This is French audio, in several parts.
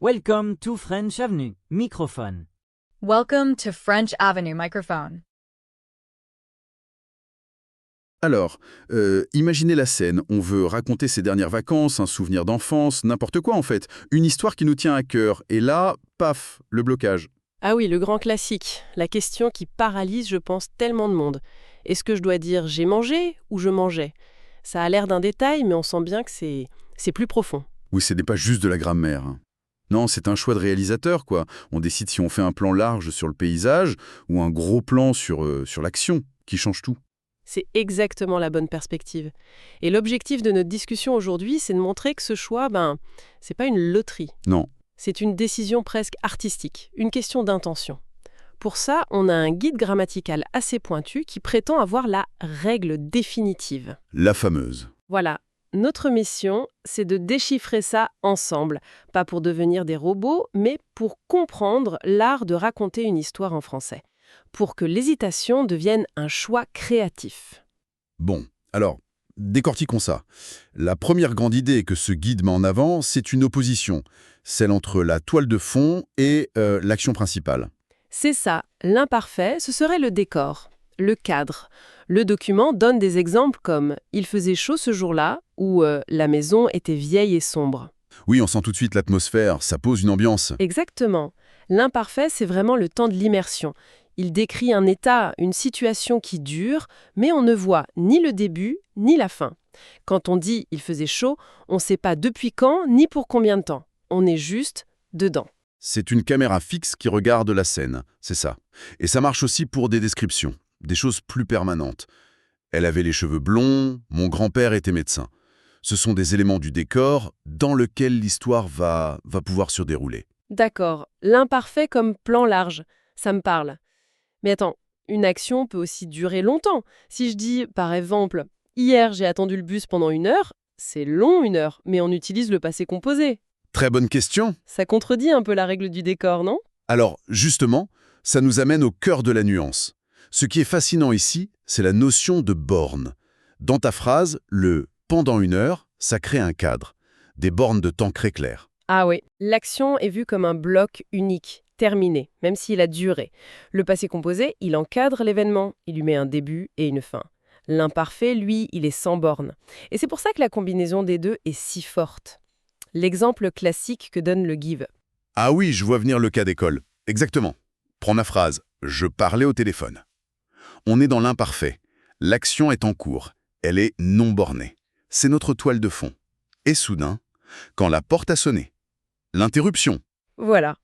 Welcome to French Avenue. Microphone. Welcome to French Avenue microphone. Alors, imaginez la scène. On veut raconter ses dernières vacances, un souvenir d'enfance, n'importe quoi en fait. Une histoire qui nous tient à cœur. Et là, paf, le blocage. Ah oui, le grand classique. La question qui paralyse, je pense, tellement de monde. Est-ce que je dois dire j'ai mangé ou je mangeais? Ça a l'air d'un détail, mais on sent bien que c'est plus profond. Oui, ce n'est pas juste de la grammaire, hein. Non, c'est un choix de réalisateur, quoi. On décide si on fait un plan large sur le paysage ou un gros plan sur l'action, qui change tout. C'est exactement la bonne perspective. Et l'objectif de notre discussion aujourd'hui, c'est de montrer que ce choix, c'est pas une loterie. Non. C'est une décision presque artistique, une question d'intention. Pour ça, on a un guide grammatical assez pointu qui prétend avoir la règle définitive. La fameuse. Voilà. Notre mission, c'est de déchiffrer ça ensemble, pas pour devenir des robots, mais pour comprendre l'art de raconter une histoire en français, pour que l'hésitation devienne un choix créatif. Bon, alors, décortiquons ça. La première grande idée que ce guide met en avant, c'est une opposition, celle entre la toile de fond et l'action principale. C'est ça, l'imparfait, ce serait le décor, le cadre. Le document donne des exemples comme « il faisait chaud ce jour-là » ou « la maison était vieille et sombre ». Oui, on sent tout de suite l'atmosphère, ça pose une ambiance. Exactement. L'imparfait, c'est vraiment le temps de l'immersion. Il décrit un état, une situation qui dure, mais on ne voit ni le début ni la fin. Quand on dit « il faisait chaud », on ne sait pas depuis quand ni pour combien de temps. On est juste dedans. C'est une caméra fixe qui regarde la scène, c'est ça. Et ça marche aussi pour des descriptions, des choses plus permanentes. Elle avait les cheveux blonds, mon grand-père était médecin. Ce sont des éléments du décor dans lequel l'histoire va pouvoir se dérouler. D'accord. L'imparfait comme plan large, ça me parle. Mais attends, une action peut aussi durer longtemps. Si je dis, par exemple, « Hier, j'ai attendu le bus pendant 1 heure », c'est long 1 heure, mais on utilise le passé composé. Très bonne question. Ça contredit un peu la règle du décor, non? Alors, justement, ça nous amène au cœur de la nuance. Ce qui est fascinant ici, c'est la notion de borne. Dans ta phrase, le « pendant 1 heure », ça crée un cadre, des bornes de temps très claires. Ah oui, l'action est vue comme un bloc unique, terminé, même s'il a duré. Le passé composé, il encadre l'événement, il lui met un début et une fin. L'imparfait, lui, il est sans borne. Et c'est pour ça que la combinaison des deux est si forte. L'exemple classique que donne le Give. Ah oui, je vois venir le cas d'école. Exactement. Prends la phrase « je parlais au téléphone ». On est dans l'imparfait. L'action est en cours. Elle est non bornée. C'est notre toile de fond. Et soudain, quand la porte a sonné, l'interruption. Voilà.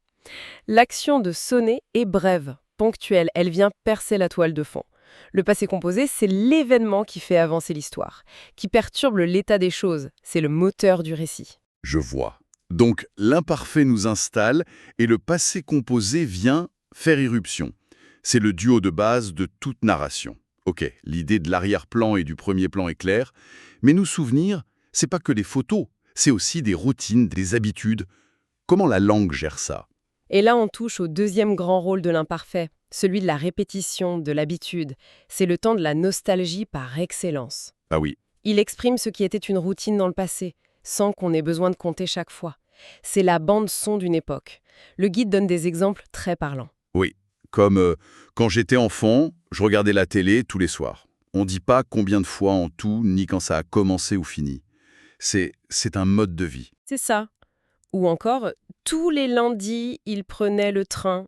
L'action de sonner est brève, ponctuelle. Elle vient percer la toile de fond. Le passé composé, c'est l'événement qui fait avancer l'histoire, qui perturbe l'état des choses. C'est le moteur du récit. Je vois. Donc l'imparfait nous installe et le passé composé vient faire irruption. C'est le duo de base de toute narration. Ok, l'idée de l'arrière-plan et du premier plan est claire, mais nous souvenir, c'est pas que des photos, c'est aussi des routines, des habitudes. Comment la langue gère ça? Et là, on touche au deuxième grand rôle de l'imparfait, celui de la répétition, de l'habitude. C'est le temps de la nostalgie par excellence. Ah oui, Il exprime ce qui était une routine dans le passé, sans qu'on ait besoin de compter chaque fois. C'est la bande-son d'une époque. Le guide donne des exemples très parlants. oui. Comme quand j'étais enfant, je regardais la télé tous les soirs. On dit pas combien de fois en tout, ni quand ça a commencé ou fini. C'est un mode de vie. C'est ça. Ou encore, tous les lundis, il prenait le train.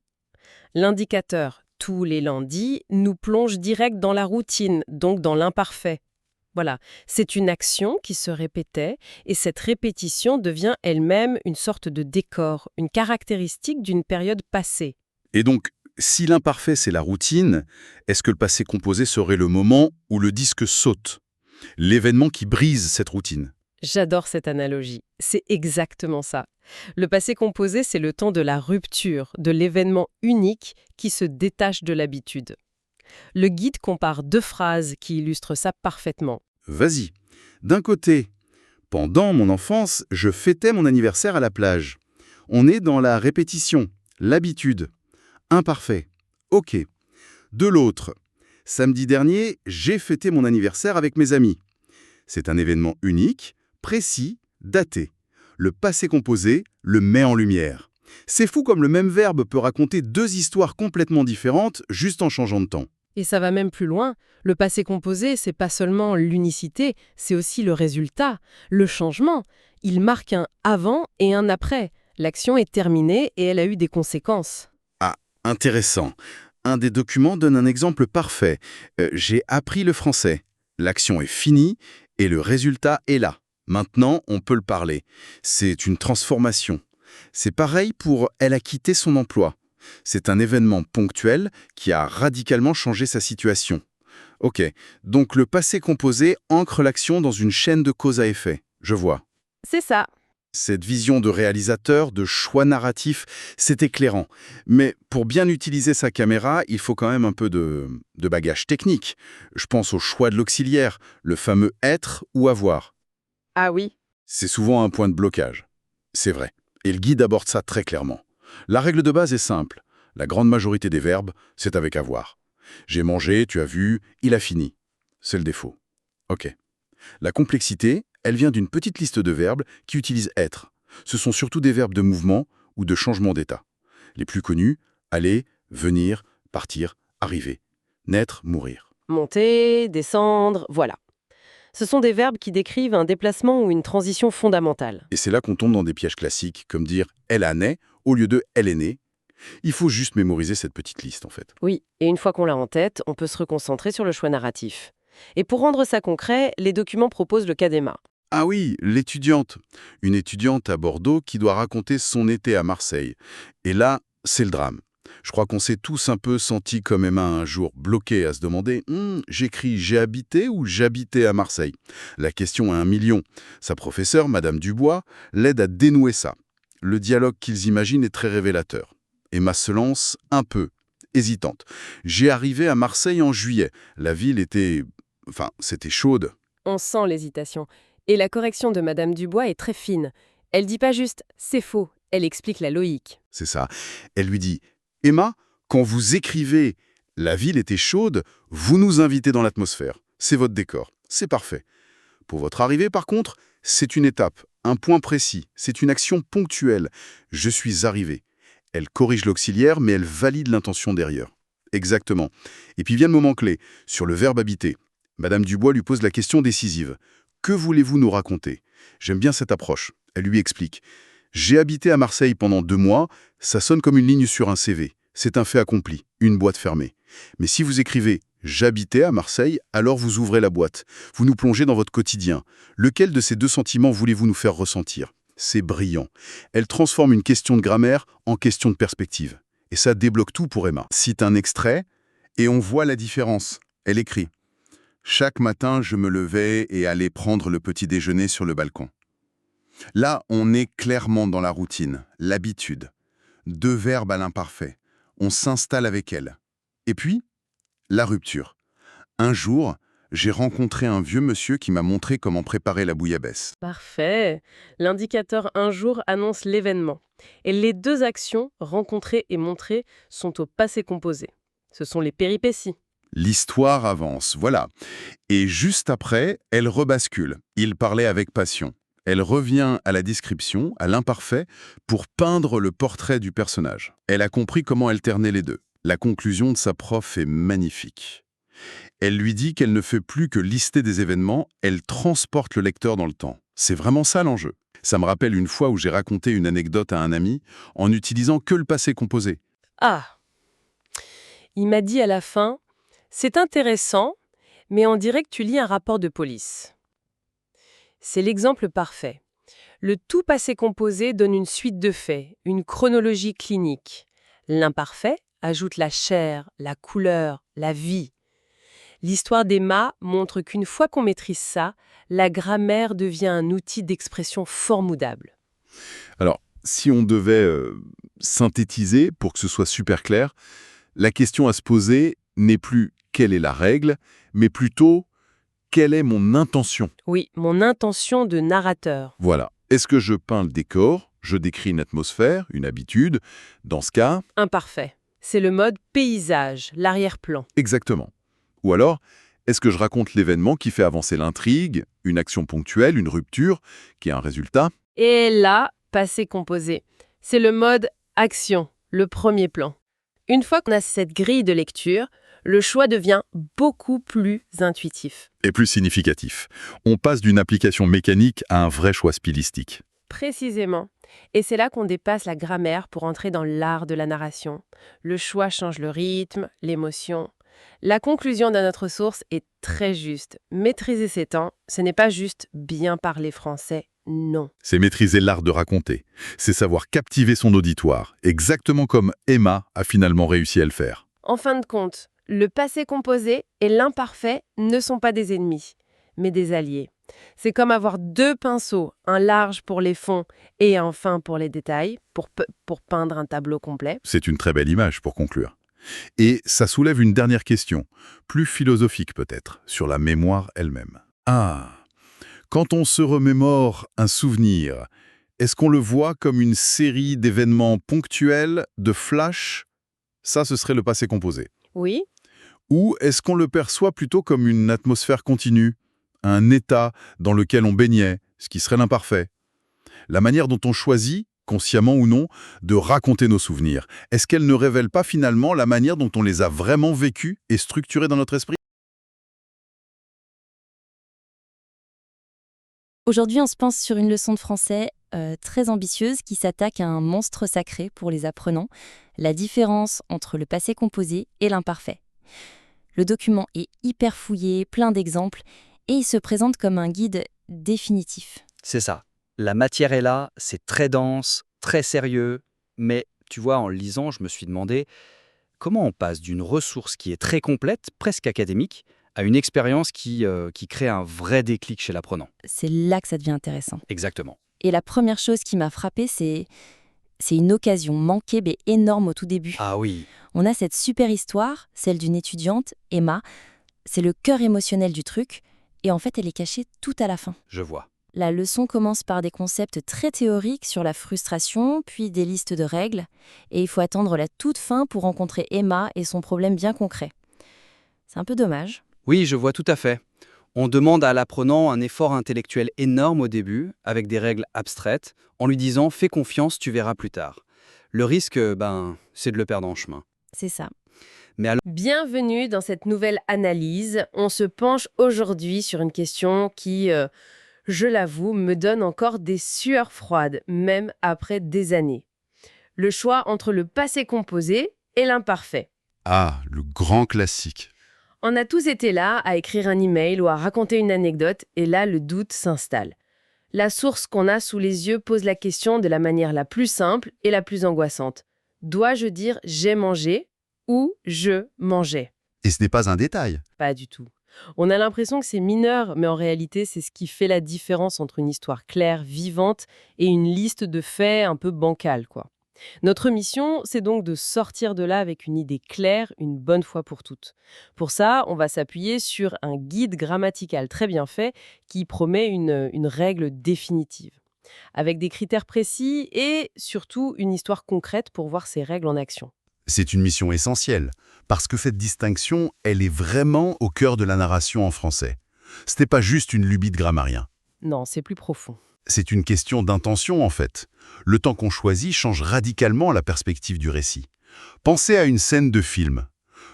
L'indicateur « tous les lundis » nous plonge direct dans la routine, donc dans l'imparfait. Voilà, c'est une action qui se répétait, et cette répétition devient elle-même une sorte de décor, une caractéristique d'une période passée. Et donc, si l'imparfait c'est la routine, est-ce que le passé composé serait le moment où le disque saute? L'événement qui brise cette routine? J'adore cette analogie. C'est exactement ça. Le passé composé, c'est le temps de la rupture, de l'événement unique qui se détache de l'habitude. Le guide compare 2 phrases qui illustrent ça parfaitement. Vas-y. D'un côté, pendant mon enfance, je fêtais mon anniversaire à la plage. On est dans la répétition, l'habitude. Imparfait. Ok. De l'autre, samedi dernier, j'ai fêté mon anniversaire avec mes amis. C'est un événement unique, précis, daté. le passé composé le met en lumière. C'est fou comme le même verbe peut raconter deux histoires complètement différentes juste en changeant de temps. Et ça va même plus loin. Le passé composé, c'est pas seulement l'unicité, c'est aussi le résultat, le changement. Il marque un avant et un après. L'action est terminée et elle a eu des conséquences. Ah, intéressant. Un des documents donne un exemple parfait. J'ai appris le français. L'action est finie et le résultat est là. Maintenant, on peut le parler. C'est une transformation. C'est pareil pour « elle a quitté son emploi ». C'est un événement ponctuel qui a radicalement changé sa situation. Ok, donc le passé composé ancre l'action dans une chaîne de cause à effet. Je vois. C'est ça. Cette vision de réalisateur, de choix narratif, c'est éclairant. Mais pour bien utiliser sa caméra, il faut quand même un peu de bagage technique. Je pense au choix de l'auxiliaire, le fameux « être » ou « avoir ». Ah oui. C'est souvent un point de blocage. C'est vrai. Et le guide aborde ça très clairement. La règle de base est simple. La grande majorité des verbes, c'est avec avoir. J'ai mangé, tu as vu, il a fini. C'est le défaut. Ok. La complexité, elle vient d'une petite liste de verbes qui utilisent être. Ce sont surtout des verbes de mouvement ou de changement d'état. Les plus connus, aller, venir, partir, arriver, naître, mourir. Monter, descendre, voilà. Ce sont des verbes qui décrivent un déplacement ou une transition fondamentale. Et c'est là qu'on tombe dans des pièges classiques, comme dire « elle a né » au lieu de « elle est née ». Il faut juste mémoriser cette petite liste, en fait. Oui, et une fois qu'on l'a en tête, on peut se reconcentrer sur le choix narratif. Et pour rendre ça concret, les documents proposent le cas d'Emma. Ah oui, l'étudiante. Une étudiante à Bordeaux qui doit raconter son été à Marseille. Et là, c'est le drame. Je crois qu'on s'est tous un peu sentis comme Emma un jour, bloqués à se demander « j'écris j'ai habité ou j'habitais à Marseille ?» La question a 1 million. Sa professeure, Madame Dubois, l'aide à dénouer ça. Le dialogue qu'ils imaginent est très révélateur. Emma se lance un peu, hésitante. « J'ai arrivé à Marseille en juillet. La ville était... enfin, c'était chaude. » On sent l'hésitation. Et la correction de Madame Dubois est très fine. Elle dit pas juste « c'est faux », elle explique la logique. C'est ça. Elle lui dit « Emma, quand vous écrivez « la ville était chaude », vous nous invitez dans l'atmosphère. C'est votre décor. C'est parfait. Pour votre arrivée, par contre, c'est une étape, un point précis. C'est une action ponctuelle. Je suis arrivé. Elle corrige l'auxiliaire, mais elle valide l'intention derrière. Exactement. Et puis vient le moment clé. Sur le verbe habiter, Madame Dubois lui pose la question décisive. Que voulez-vous nous raconter? J'aime bien cette approche. Elle lui explique. J'ai habité à Marseille pendant 2 mois, ça sonne comme une ligne sur un CV. C'est un fait accompli, une boîte fermée. Mais si vous écrivez « j'habitais à Marseille », alors vous ouvrez la boîte. Vous nous plongez dans votre quotidien. Lequel de ces 2 sentiments voulez-vous nous faire ressentir? C'est brillant. Elle transforme une question de grammaire en question de perspective. Et ça débloque tout pour Emma. Cite un extrait, et on voit la différence. Elle écrit « Chaque matin, je me levais et allais prendre le petit déjeuner sur le balcon. » Là, on est clairement dans la routine, l'habitude. 2 verbes à l'imparfait. On s'installe avec elle. Et puis, la rupture. Un jour, j'ai rencontré un vieux monsieur qui m'a montré comment préparer la bouillabaisse. Parfait. L'indicateur un jour annonce l'événement. Et les 2 actions, rencontrer et montrer, sont au passé composé. Ce sont les péripéties. L'histoire avance, voilà. Et juste après, elle rebascule. Il parlait avec passion. Elle revient à la description, à l'imparfait, pour peindre le portrait du personnage. Elle a compris comment alterner les 2. La conclusion de sa prof est magnifique. Elle lui dit qu'elle ne fait plus que lister des événements, elle transporte le lecteur dans le temps. C'est vraiment ça l'enjeu. Ça me rappelle une fois où j'ai raconté une anecdote à un ami en n'utilisant que le passé composé. Ah! Il m'a dit à la fin « C'est intéressant, mais on dirait que tu lis un rapport de police. » C'est l'exemple parfait. Le tout passé composé donne une suite de faits, une chronologie clinique. L'imparfait ajoute la chair, la couleur, la vie. L'histoire d'Emma montre qu'une fois qu'on maîtrise ça, la grammaire devient un outil d'expression formidable. Alors, si on devait synthétiser pour que ce soit super clair, la question à se poser n'est plus « quelle est la règle ?», mais plutôt « quelle est mon intention ?» Oui, mon intention de narrateur. Voilà. Est-ce que je peins le décor? Je décris une atmosphère, une habitude? Dans ce cas... Imparfait. C'est le mode paysage, l'arrière-plan. Exactement. Ou alors, est-ce que je raconte l'événement qui fait avancer l'intrigue, une action ponctuelle, une rupture, qui a un résultat? Et là, passé composé. C'est le mode action, le premier plan. Une fois qu'on a cette grille de lecture, le choix devient beaucoup plus intuitif. Et plus significatif. On passe d'une application mécanique à un vrai choix stylistique. Précisément. Et c'est là qu'on dépasse la grammaire pour entrer dans l'art de la narration. Le choix change le rythme, l'émotion. La conclusion de notre source est très juste. Maîtriser ses temps, ce n'est pas juste bien parler français, non. C'est maîtriser l'art de raconter. C'est savoir captiver son auditoire, exactement comme Emma a finalement réussi à le faire. En fin de compte, le passé composé et l'imparfait ne sont pas des ennemis, mais des alliés. C'est comme avoir deux pinceaux, un large pour les fonds et un fin pour les détails, pour peindre un tableau complet. C'est une très belle image pour conclure. Et ça soulève une dernière question, plus philosophique peut-être, sur la mémoire elle-même. Ah, quand on se remémore un souvenir, est-ce qu'on le voit comme une série d'événements ponctuels, de flash? Ça, ce serait le passé composé. Oui, Ou est-ce qu'on le perçoit plutôt comme une atmosphère continue, un état dans lequel on baignait, ce qui serait l'imparfait? La manière dont on choisit, consciemment ou non, de raconter nos souvenirs, est-ce qu'elle ne révèle pas finalement la manière dont on les a vraiment vécus et structurés dans notre esprit? Aujourd'hui, on se pense sur une leçon de français très ambitieuse qui s'attaque à un monstre sacré pour les apprenants, la différence entre le passé composé et l'imparfait. Le document est hyper fouillé, plein d'exemples, et il se présente comme un guide définitif. C'est ça. La matière est là, c'est très dense, très sérieux, mais tu vois, en le lisant, je me suis demandé comment on passe d'une ressource qui est très complète, presque académique, à une expérience qui crée un vrai déclic chez l'apprenant. C'est là que ça devient intéressant. Exactement. Et la première chose qui m'a frappée, c'est une occasion manquée mais énorme au tout début. Ah oui, On a cette super histoire, celle d'une étudiante, Emma. C'est le cœur émotionnel du truc, et en fait, elle est cachée tout à la fin. je vois. La leçon commence par des concepts très théoriques sur la frustration, puis des listes de règles, et il faut attendre la toute fin pour rencontrer Emma et son problème bien concret. C'est un peu dommage. Oui, je vois tout à fait. On demande à l'apprenant un effort intellectuel énorme au début, avec des règles abstraites, en lui disant « fais confiance, tu verras plus tard ». Le risque, c'est de le perdre en chemin. C'est ça. bienvenue dans cette nouvelle analyse. On se penche aujourd'hui sur une question qui, je l'avoue, me donne encore des sueurs froides, même après des années. Le choix entre le passé composé et l'imparfait. Ah, le grand classique. On a tous été là à écrire un email ou à raconter une anecdote, et là, le doute s'installe. La source qu'on a sous les yeux pose la question de la manière la plus simple et la plus angoissante. Dois-je dire « j'ai mangé » ou « je mangeais » ? Et ce n'est pas un détail. Pas du tout. On a l'impression que c'est mineur, mais en réalité, c'est ce qui fait la différence entre une histoire claire, vivante, et une liste de faits un peu bancale, quoi. Notre mission, c'est donc de sortir de là avec une idée claire, une bonne fois pour toutes. Pour ça, on va s'appuyer sur un guide grammatical très bien fait qui promet une règle définitive, avec des critères précis et surtout une histoire concrète pour voir ces règles en action. C'est une mission essentielle, parce que cette distinction, elle est vraiment au cœur de la narration en français. Ce n'est pas juste une lubie de grammarien. Non, c'est plus profond. C'est une question d'intention, en fait. Le temps qu'on choisit change radicalement la perspective du récit. Pensez à une scène de film.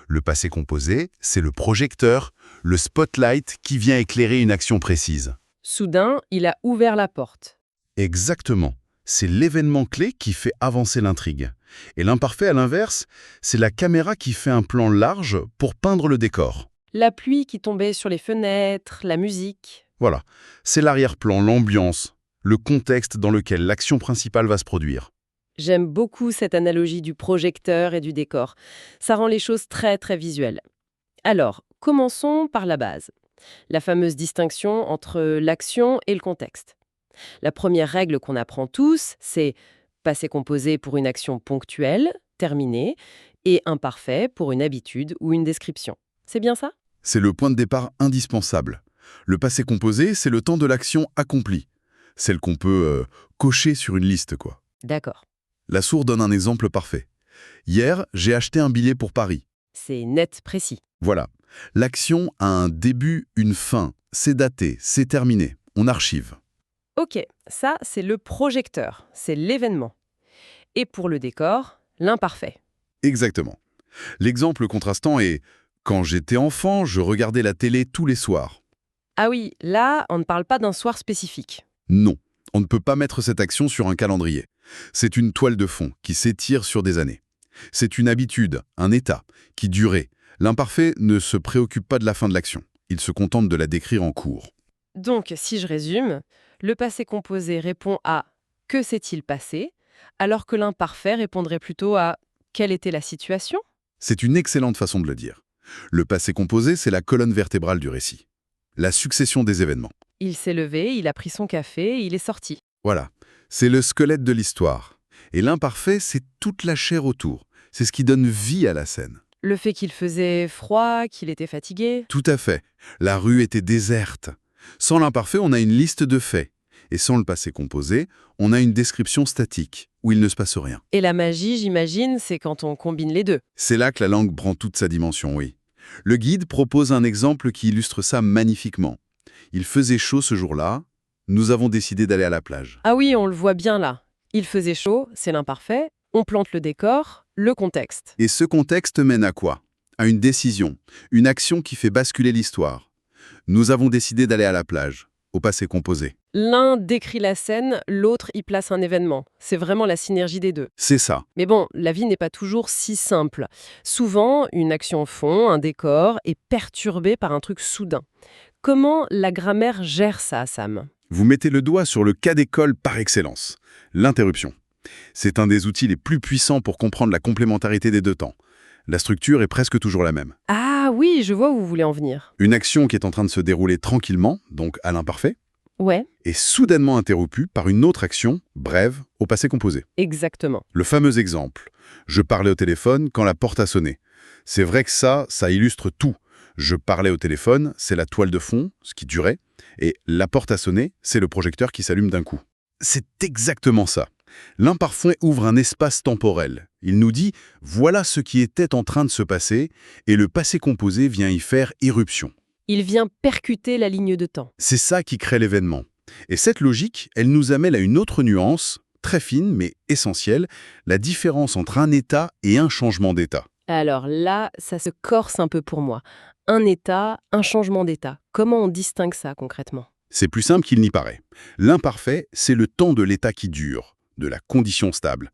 Le passé composé, c'est le projecteur, le spotlight qui vient éclairer une action précise. Soudain, il a ouvert la porte. Exactement. C'est l'événement clé qui fait avancer l'intrigue. Et l'imparfait, à l'inverse, c'est la caméra qui fait un plan large pour peindre le décor. La pluie qui tombait sur les fenêtres, la musique. Voilà, c'est l'arrière-plan, l'ambiance, le contexte dans lequel l'action principale va se produire. J'aime beaucoup cette analogie du projecteur et du décor. Ça rend les choses très très visuelles. Alors, commençons par la base. La fameuse distinction entre l'action et le contexte. La première règle qu'on apprend tous, c'est passé composé pour une action ponctuelle, terminée, et imparfait pour une habitude ou une description. C'est bien ça ? C'est le point de départ indispensable. Le passé composé, c'est le temps de l'action accomplie. Celle qu'on peut cocher sur une liste, quoi. D'accord. La source donne un exemple parfait. Hier, j'ai acheté un billet pour Paris. C'est net, précis. Voilà. L'action a un début, une fin. C'est daté, c'est terminé. On archive. Ok, ça c'est le projecteur, c'est l'événement. Et pour le décor, l'imparfait. Exactement. L'exemple contrastant est « Quand j'étais enfant, je regardais la télé tous les soirs ». Ah oui, là, on ne parle pas d'un soir spécifique. Non, on ne peut pas mettre cette action sur un calendrier. C'est une toile de fond qui s'étire sur des années. C'est une habitude, un état, qui durait. L'imparfait ne se préoccupe pas de la fin de l'action. Il se contente de la décrire en cours. Donc, si je résume, le passé composé répond à « que s'est-il passé ?», alors que l'imparfait répondrait plutôt à « quelle était la situation ?» C'est une excellente façon de le dire. Le passé composé, c'est la colonne vertébrale du récit. La succession des événements. Il s'est levé, il a pris son café, il est sorti. Voilà, c'est le squelette de l'histoire. Et l'imparfait, c'est toute la chair autour. C'est ce qui donne vie à la scène. Le fait qu'il faisait froid, qu'il était fatigué. Tout à fait. La rue était déserte. Sans l'imparfait, on a une liste de faits. Et sans le passé composé, on a une description statique, où il ne se passe rien. Et la magie, j'imagine, c'est quand on combine les deux. C'est là que la langue prend toute sa dimension, oui. Le guide propose un exemple qui illustre ça magnifiquement. Il faisait chaud ce jour-là, nous avons décidé d'aller à la plage. Ah oui, on le voit bien là. Il faisait chaud, c'est l'imparfait. On plante le décor, le contexte. Et ce contexte mène à quoi? À une décision, une action qui fait basculer l'histoire. Nous avons décidé d'aller à la plage, au passé composé. L'un décrit la scène, l'autre y place un événement. C'est vraiment la synergie des deux. C'est ça. Mais bon, la vie n'est pas toujours si simple. Souvent, une action fond, un décor, est perturbée par un truc soudain. Comment la grammaire gère ça, Sam? Vous mettez le doigt sur le cas d'école par excellence, l'interruption. C'est un des outils les plus puissants pour comprendre la complémentarité des deux temps. La structure est presque toujours la même. Ah oui, je vois où vous voulez en venir. Une action qui est en train de se dérouler tranquillement, donc à l'imparfait, Ouais, est soudainement interrompue par une autre action, brève, au passé composé. exactement. Le fameux exemple. Je parlais au téléphone quand la porte a sonné. C'est vrai que ça illustre tout. Je parlais au téléphone, c'est la toile de fond, ce qui durait, et la porte a sonné, c'est le projecteur qui s'allume d'un coup. C'est exactement ça. L'imparfait ouvre un espace temporel. Il nous dit « voilà ce qui était en train de se passer » et le passé composé vient y faire irruption. Il vient percuter la ligne de temps. C'est ça qui crée l'événement. Et cette logique, elle nous amène à une autre nuance, très fine mais essentielle, la différence entre un état et un changement d'état. Alors là, ça se corse un peu pour moi. Un état, un changement d'état. Comment on distingue ça concrètement? C'est plus simple qu'il n'y paraît. L'imparfait, c'est le temps de l'état qui dure, de la condition stable.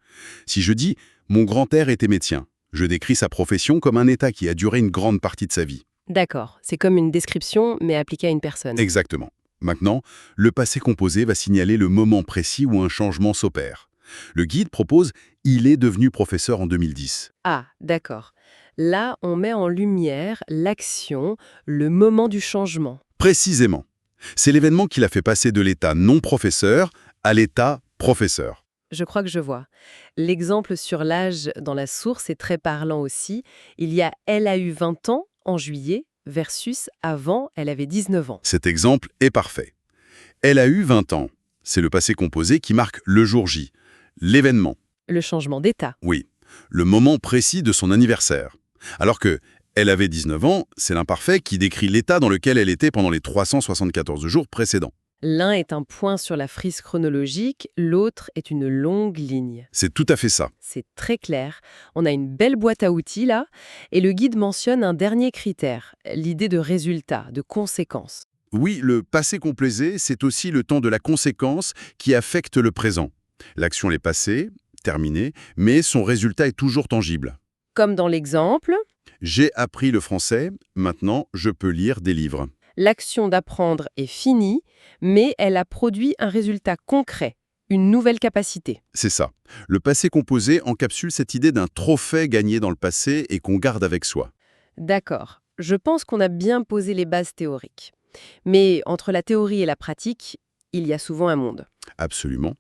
Si je dis « mon grand-père était médecin », je décris sa profession comme un état qui a duré une grande partie de sa vie. D'accord, c'est comme une description, mais appliquée à une personne. Exactement. Maintenant, le passé composé va signaler le moment précis où un changement s'opère. Le guide propose « il est devenu professeur en 2010 ». Ah, d'accord. Là, on met en lumière l'action, le moment du changement. Précisément. C'est l'événement qui l'a fait passer de l'état non-professeur à l'état professeur. Je crois que je vois. L'exemple sur l'âge dans la source est très parlant aussi. Il y a « elle a eu 20 ans en juillet » versus « avant, elle avait 19 ans ». Cet exemple est parfait. Elle a eu 20 ans. C'est le passé composé qui marque le jour J, l'événement. Le changement d'état. Oui, le moment précis de son anniversaire. Alors que elle avait 19 ans, c'est l'imparfait qui décrit l'état dans lequel elle était pendant les 374 jours précédents. L'un est un point sur la frise chronologique, l'autre est une longue ligne. C'est tout à fait ça. C'est très clair. On a une belle boîte à outils là, et le guide mentionne un dernier critère, l'idée de résultat, de conséquence. Oui, le passé composé, c'est aussi le temps de la conséquence qui affecte le présent. L'action est passée, terminée, mais son résultat est toujours tangible. Comme dans l'exemple, J'ai appris le français, maintenant je peux lire des livres. l'action d'apprendre est finie, mais elle a produit un résultat concret, une nouvelle capacité. C'est ça. Le passé composé encapsule cette idée d'un trophée gagné dans le passé et qu'on garde avec soi. D'accord, je pense qu'on a bien posé les bases théoriques. Mais entre la théorie et la pratique, il y a souvent un monde. Absolument.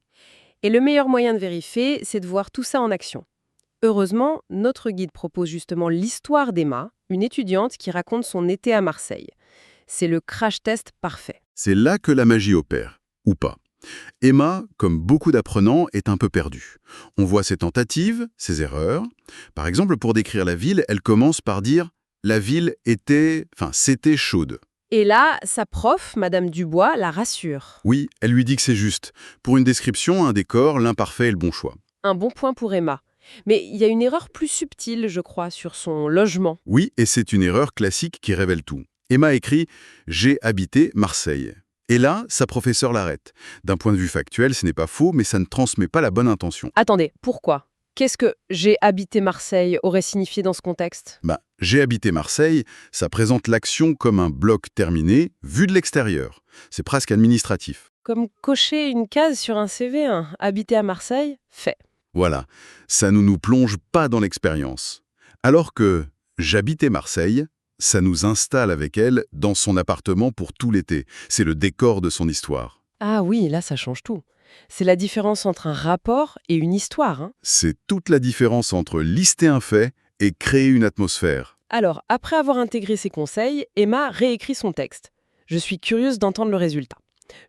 Et le meilleur moyen de vérifier, c'est de voir tout ça en action. Heureusement, notre guide propose justement l'histoire d'Emma, une étudiante qui raconte son été à Marseille. C'est le crash test parfait. C'est là que la magie opère, ou pas. Emma, comme beaucoup d'apprenants, est un peu perdue. On voit ses tentatives, ses erreurs. Par exemple, pour décrire la ville, elle commence par dire « la ville était, c'était chaude ». Et là, sa prof, Madame Dubois, la rassure. Oui, elle lui dit que c'est juste. Pour une description, un décor, l'imparfait est le bon choix. Un bon point pour Emma. Mais il y a une erreur plus subtile, je crois, sur son logement. Oui, et c'est une erreur classique qui révèle tout. Emma écrit « J'ai habité Marseille ». Et là, sa professeure l'arrête. D'un point de vue factuel, ce n'est pas faux, mais ça ne transmet pas la bonne intention. Attendez, pourquoi? Qu'est-ce que « j'ai habité Marseille » aurait signifié dans ce contexte? J'ai habité Marseille, ça présente l'action comme un bloc terminé, vu de l'extérieur. C'est presque administratif. Comme cocher une case sur un CV, hein. Habiter à Marseille, fait. Voilà, ça ne nous plonge pas dans l'expérience. Alors que j'habitais Marseille, ça nous installe avec elle dans son appartement pour tout l'été. C'est le décor de son histoire. Ah oui, là, ça change tout. C'est la différence entre un rapport et une histoire, hein. C'est toute la différence entre lister un fait et créer une atmosphère. Alors, après avoir intégré ses conseils, Emma réécrit son texte. Je suis curieuse d'entendre le résultat.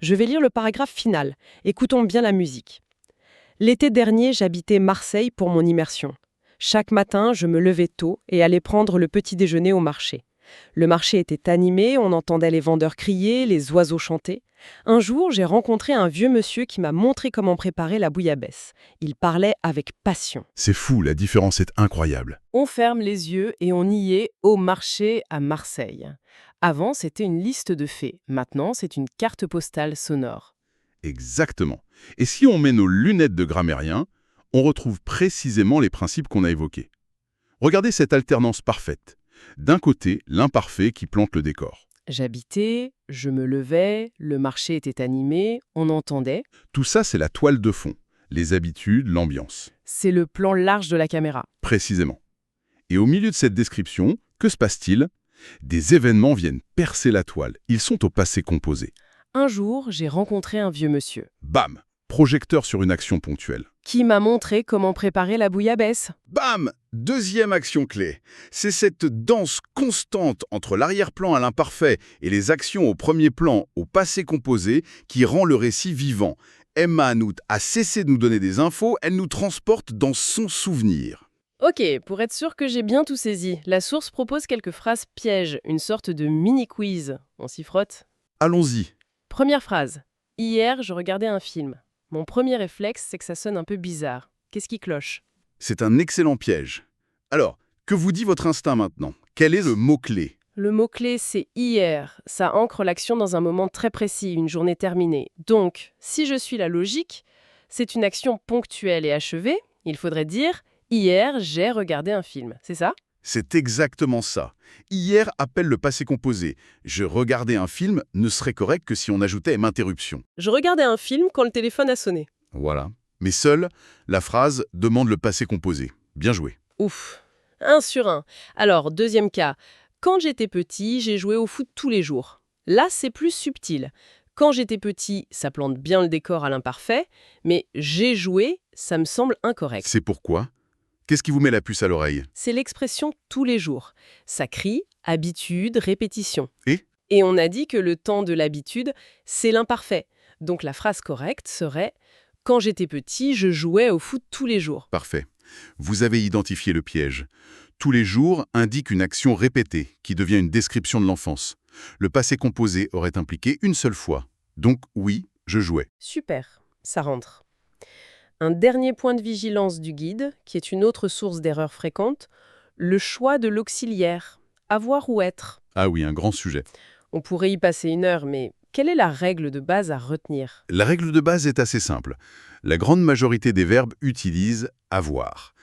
Je vais lire le paragraphe final. Écoutons bien la musique. L'été dernier, j'habitais Marseille pour mon immersion. Chaque matin, je me levais tôt et allais prendre le petit déjeuner au marché. Le marché était animé, on entendait les vendeurs crier, les oiseaux chanter. Un jour, j'ai rencontré un vieux monsieur qui m'a montré comment préparer la bouillabaisse. Il parlait avec passion. C'est fou, la différence est incroyable. On ferme les yeux et on y est au marché à Marseille. Avant, c'était une liste de faits. Maintenant, c'est une carte postale sonore. Exactement. Et si on met nos lunettes de grammairien, on retrouve précisément les principes qu'on a évoqués. Regardez cette alternance parfaite. D'un côté, l'imparfait qui plante le décor. J'habitais, je me levais, le marché était animé, on entendait. Tout ça, c'est la toile de fond, les habitudes, l'ambiance. C'est le plan large de la caméra. Précisément. Et au milieu de cette description, que se passe-t-il? Des événements viennent percer la toile. Ils sont au passé composé. Un jour, j'ai rencontré un vieux monsieur Bam! Projecteur sur une action ponctuelle. qui m'a montré comment préparer la bouillabaisse. Bam! Deuxième action clé. C'est cette danse constante entre l'arrière-plan à l'imparfait et les actions au premier plan, au passé composé, qui rend le récit vivant. Emma Hanout a cessé de nous donner des infos, elle nous transporte dans son souvenir. Ok, pour être sûr que j'ai bien tout saisi, la source propose quelques phrases pièges, une sorte de mini-quiz. On s'y frotte. Allons-y. Première phrase. Hier, je regardais un film. Mon premier réflexe, c'est que ça sonne un peu bizarre. Qu'est-ce qui cloche? C'est un excellent piège. Alors, que vous dit votre instinct maintenant? Quel est le mot-clé? Le mot-clé, c'est hier. Ça ancre l'action dans un moment très précis, une journée terminée. Donc, si je suis la logique, c'est une action ponctuelle et achevée. Il faudrait dire « Hier, j'ai regardé un film ». C'est ça? C'est exactement ça. Hier appelle le passé composé. Je regardais un film ne serait correct que si on ajoutait M interruption. Je regardais un film quand le téléphone a sonné. Voilà. Mais seule, la phrase demande le passé composé. Bien joué. Ouf. 1 sur 1. Alors, deuxième cas. Quand j'étais petit, j'ai joué au foot tous les jours. Là, c'est plus subtil. Quand j'étais petit, ça plante bien le décor à l'imparfait, mais j'ai joué, ça me semble incorrect. C'est pourquoi? Qu'est-ce qui vous met la puce à l'oreille? C'est l'expression tous les jours. Ça crie habitude, répétition. Et on a dit que le temps de l'habitude, c'est l'imparfait. Donc la phrase correcte serait « Quand j'étais petit, je jouais au foot tous les jours Parfait. Vous avez identifié le piège. Tous les jours indique une action répétée qui devient une description de l'enfance. Le passé composé aurait impliqué une seule fois. Donc oui, je jouais. ». Super, ça rentre. Un dernier point de vigilance du guide, qui est une autre source d'erreurs fréquentes, le choix de l'auxiliaire. Avoir ou être. Ah oui, un grand sujet. On pourrait y passer 1 heure, mais quelle est la règle de base à retenir? La règle de base est assez simple. La grande majorité des verbes utilisent « avoir ».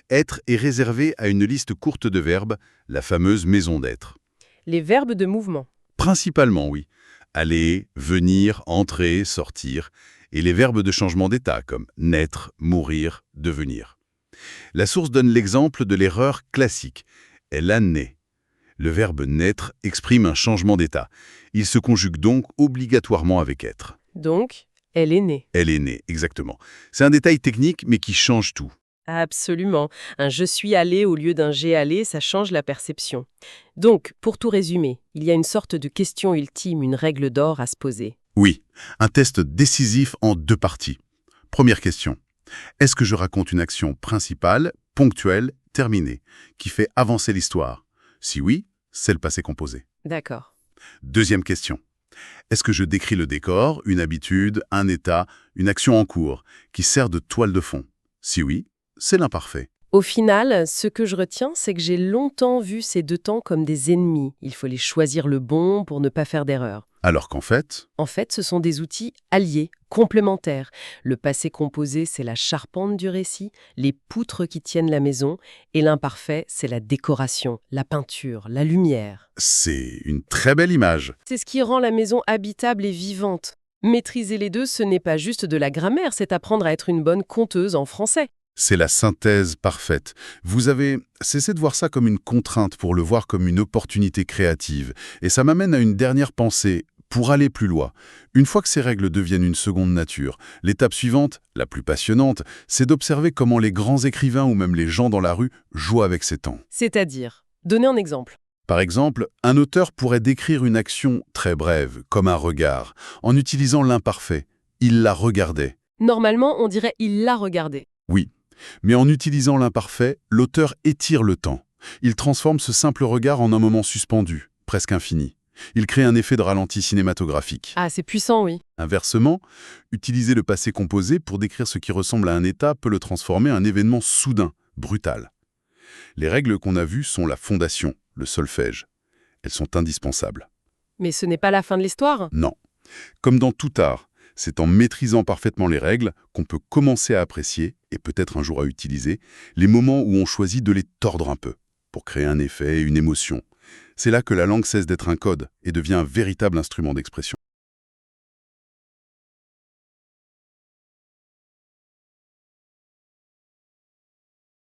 Être est réservé à une liste courte de verbes, la fameuse maison d'être. Les verbes de mouvement. Principalement, oui. Aller, venir, entrer, sortir. Et les verbes de changement d'état, comme naître, mourir, devenir. La source donne l'exemple de l'erreur classique. Elle a né. Le verbe naître exprime un changement d'état. Il se conjugue donc obligatoirement avec être. Donc, elle est née. Elle est née, exactement. C'est un détail technique, mais qui change tout. Absolument. Un « je suis allé » au lieu d'un « j'ai allé », ça change la perception. Donc, pour tout résumer, il y a une sorte de question ultime, une règle d'or à se poser. Oui, un test décisif en 2 parties. Première question. Est-ce que je raconte une action principale, ponctuelle, terminée, qui fait avancer l'histoire? Si oui, c'est le passé composé. D'accord. Deuxième question. Est-ce que je décris le décor, une habitude, un état, une action en cours, qui sert de toile de fond? Si oui, c'est l'imparfait. Au final, ce que je retiens, c'est que j'ai longtemps vu ces deux temps comme des ennemis. Il faut les choisir le bon pour ne pas faire d'erreur. Alors qu'en fait, En fait, ce sont des outils alliés, complémentaires. Le passé composé, c'est la charpente du récit, les poutres qui tiennent la maison, et l'imparfait, c'est la décoration, la peinture, la lumière. c'est une très belle image. C'est ce qui rend la maison habitable et vivante. Maîtriser les deux, ce n'est pas juste de la grammaire, c'est apprendre à être une bonne conteuse en français. C'est la synthèse parfaite. Vous avez cessé de voir ça comme une contrainte pour le voir comme une opportunité créative. Et ça m'amène à une dernière pensée. Pour aller plus loin, une fois que ces règles deviennent une seconde nature, l'étape suivante, la plus passionnante, c'est d'observer comment les grands écrivains ou même les gens dans la rue jouent avec ces temps. C'est-à-dire, donnez un exemple. Par exemple, un auteur pourrait décrire une action très brève, comme un regard, en utilisant l'imparfait. Il la regardait. Normalement, on dirait « il l'a regardé Oui, mais en utilisant l'imparfait, l'auteur étire le temps. Il transforme ce simple regard en un moment suspendu, presque infini. Il crée un effet de ralenti cinématographique. ». Ah, c'est puissant, oui. Inversement, utiliser le passé composé pour décrire ce qui ressemble à un état peut le transformer en un événement soudain, brutal. Les règles qu'on a vues sont la fondation, le solfège. Elles sont indispensables. Mais ce n'est pas la fin de l'histoire. Non. Comme dans tout art, c'est en maîtrisant parfaitement les règles qu'on peut commencer à apprécier, et peut-être un jour à utiliser, les moments où on choisit de les tordre un peu, pour créer un effet, une émotion. C'est là que la langue cesse d'être un code et devient un véritable instrument d'expression.